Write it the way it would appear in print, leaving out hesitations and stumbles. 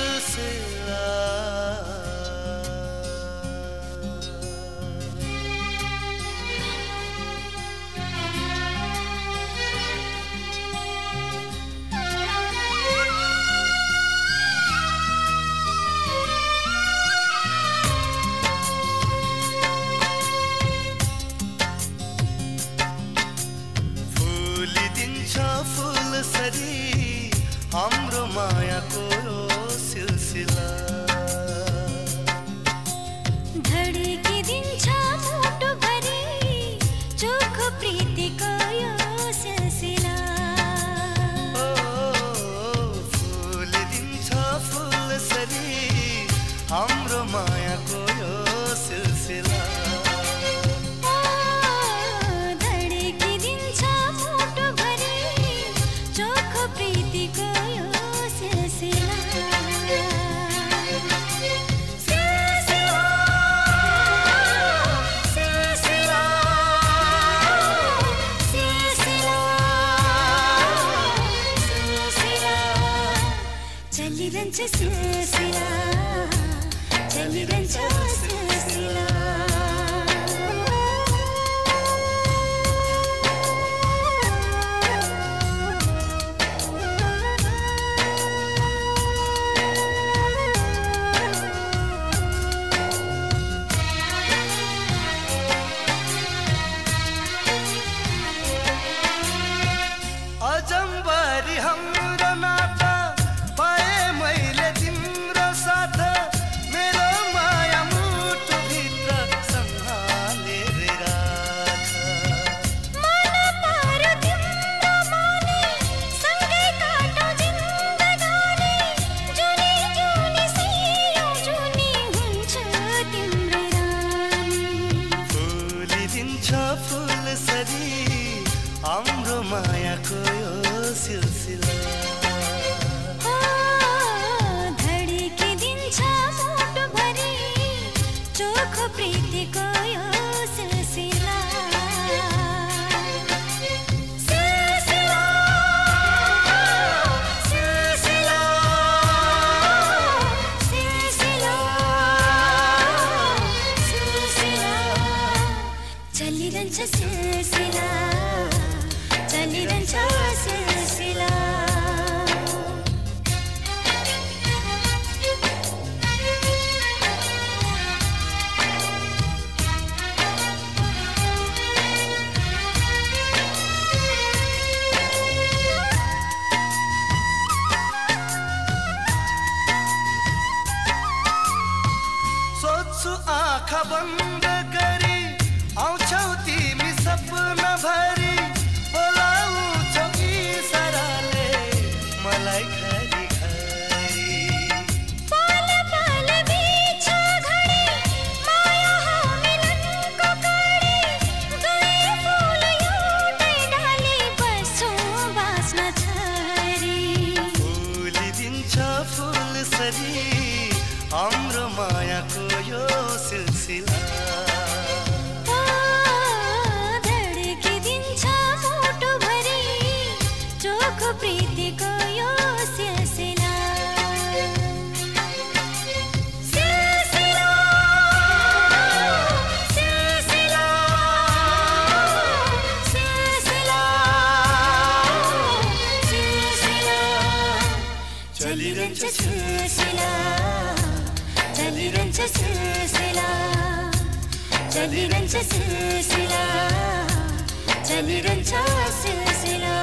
सिलसिला फुलसरी हाम्रो मायाको सिलसिला धडकिदिन्छ मुटुभरि चोखो प्रीतिको यो सिलसिला फुलिदिन्छ फुलसरी हाम्रो मायाको यो सिलसिला चलिरहन्छ सिलसिला चलिरहन्छ सिलसिला अजम्बरी हाम्रो नाता पाए मैले तिम्रो साथ मेरो माया मुटु भित्र सम्हालेर राख मन पर्यो तिम्रो माने सँगै काटौँ जिन्दगानी जुनी जुनी सियो जुनी हुन्छ तिम्रो रानी फुलिदिन्छ फुलसरी हाम्रो मायाको यो सिलसिला धडकिदिन्छ मुटुभरि चोखो प्रीतिको यो सिलसिला सिलसिला सिलसिला सिलसिला सिलसिला चलिरहन्छ सिलसिला चलिरहन्छ सिलसिला सोच्छु आँखा बन्द गरी आउँछौ तिमी सपना भरी बोलाउँछौ इसाराले मलाई खरी खरी पल पल बिच घडी माया हो मिलनको कडी दुई फूल एउटै डाली बस्छौँ बाँच्न छरी फुलिदिन्छ फुलसरी हाम्रो मायाको यो सिलसिला धडकिदिन्छ मुटुभरि चोखो प्रीतिको यो सिलसिला सिलसिला सिलसिला सिलसिला सिलसिला चलिरहन्छ सिलसिला चलिरहन्छ सिलसिला चलिरहन्छ सिलसिला चलिरहन्छ सिलसिला